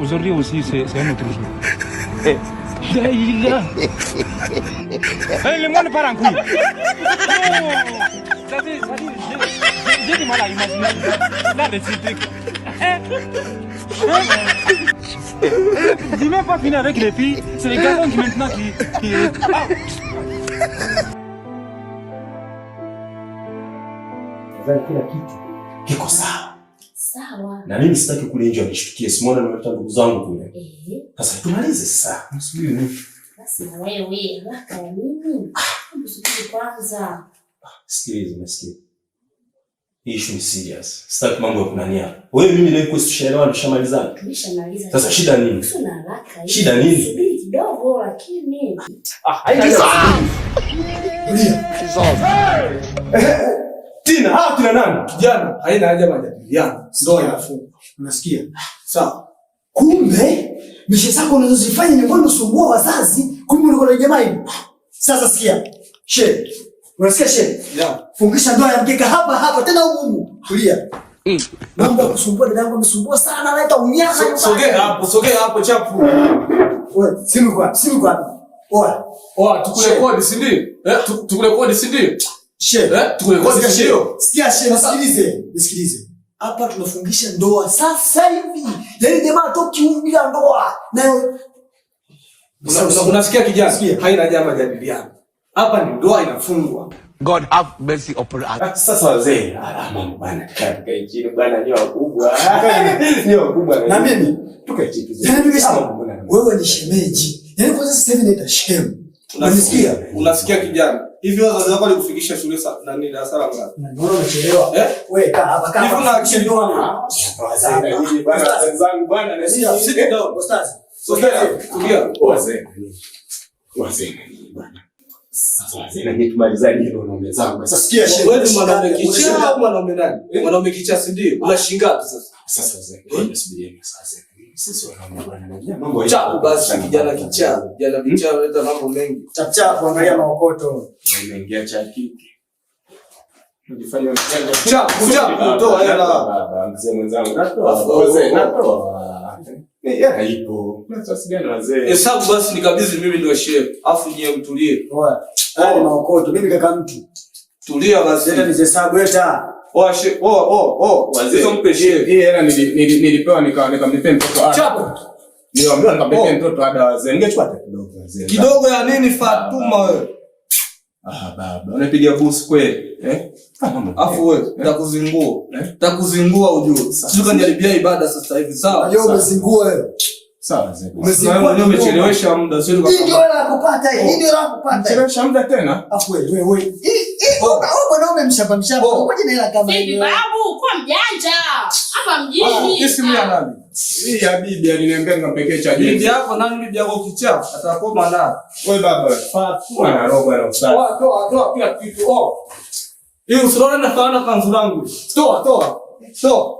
Aujourd'hui aussi, c'est un autre jour. Le monde part en couille. J'ai du mal à imaginer là de ces trucs. Je n'ai même pas fini avec les filles, c'est les garçons qui maintenant qui... Kila kitu kiko sawa. Sawa. Na mimi sitaki kule nje nishtukie Simona na ndugu zangu kule. Sasa tumalize sasa. Msubiri nini? Basi na wewe, haraka ya nini? Msubiri kwanza. Sikiliza, nasikia. Hii issue ni serious. Sitaki mambo ya kunania. Wewe mimi na request tushaelewa tushamalizana. Tumeshamaliza. Sasa shida nini? Sina haraka. Shida nini? Subiri kidogo lakini. Haina Tina, kina nani? Kijana, haina haja majadiliano. Ndoa inafunga. Unasikia? Sawa. Kumbe mishe zako unazozifanya ni mbona usumbua wazazi, kumbe uliko na jamaa hivi. Sasa sikia. She. Unasikia she? Yeah. Fungisha ndoa ya mkeka hapa tena humu. Tulia. Mambo ya kusumbua dadangu amesumbua sana, analeta unyama nyumbani. Sogea hapo chapu. Wewe, simu kwa. Oa, tukurekodi si ndio? Tukurekodi si ndio? She. Tukurekodi si ndio? Sikia she, nisikilize. Hapa tunafungisha ndoa sasa hivi. Yaani jamaa toki bila ndoa. Na unasikia kijana? Haina haja majadiliano. Hapa ni ndoa inafungwa. God have mercy upon us. Sasa wazee, mambo bana tukae chini bwana, ni wakubwa. Ni wakubwa. Na mimi tukae chini. Wewe ni shemeji. Yaani kwa sasa hivi naita shem. Unasikia kijana? Hivi wazazi wako walikufikisha shule na nini darasa la ngapi? Mbona unachelewa? Wewe kaa hapa. Hivi una akili bwana? Wazee hivi bwana, wenzangu bwana, na sisi sit down ustazi. Sogea, tulia. Wazee bwana. Sasa wazee na nitumalizane hilo na mwenzangu. Sasa sikia shehe. Wewe ni mwanaume kichaa au mwanaume nani? Mwanaume kichaa si ndio? Una shilingi ngapi sasa? Sasa wazee, subirieni sasa. Sisi wanaume bwana, mambo chapu basi kijana kichaa. Kijana kichaa analeta mambo mengi. Chapu angalia maokoto. Umeingia cha kiki. Unajifanya chapu toa hela. Mzee mwenzangu, natoa. Haipo. Sasa gani wazee? Hesabu basi nikabidhi mimi ndio chef. Afu nyie mtulie. Hadi maokoto. Mimi kaka mtu. Tulia basi. Leta nihesabu leta. Chef. Wazee mpe chef. Hii hela nilipewa nikamlipia mtoto ada. Chapu. Niambiwa nikamlipia mtoto ada wazee. Ningechukua hata kidogo wazee. Kidogo ya nini Fatuma wewe? Baba, unapiga busu kweli? Afu wewe nitakuzingua ujue. Sio kaniharibia ibada sasa hivi sawa? Leo umezingua wewe. Sawa zee. Umezingua ndio umechelewesha muda sio ndio la kupata hii ndio la kupata. Chelewesha muda tena? Afu wewe. Bwana umemshamba. Ngoja na hela kama hiyo. Babu, kwa mjanja. Hapa mjini. Hii simu ya nani? Hii ya bibi aliniambia ngapekee cha jini. Bibi yako nani bibi yako kichaa? Atakoma na. Wewe baba, Fatuma na roho na ustadi. Toa kila kitu. Hii usione na kana kanzu langu. Toa.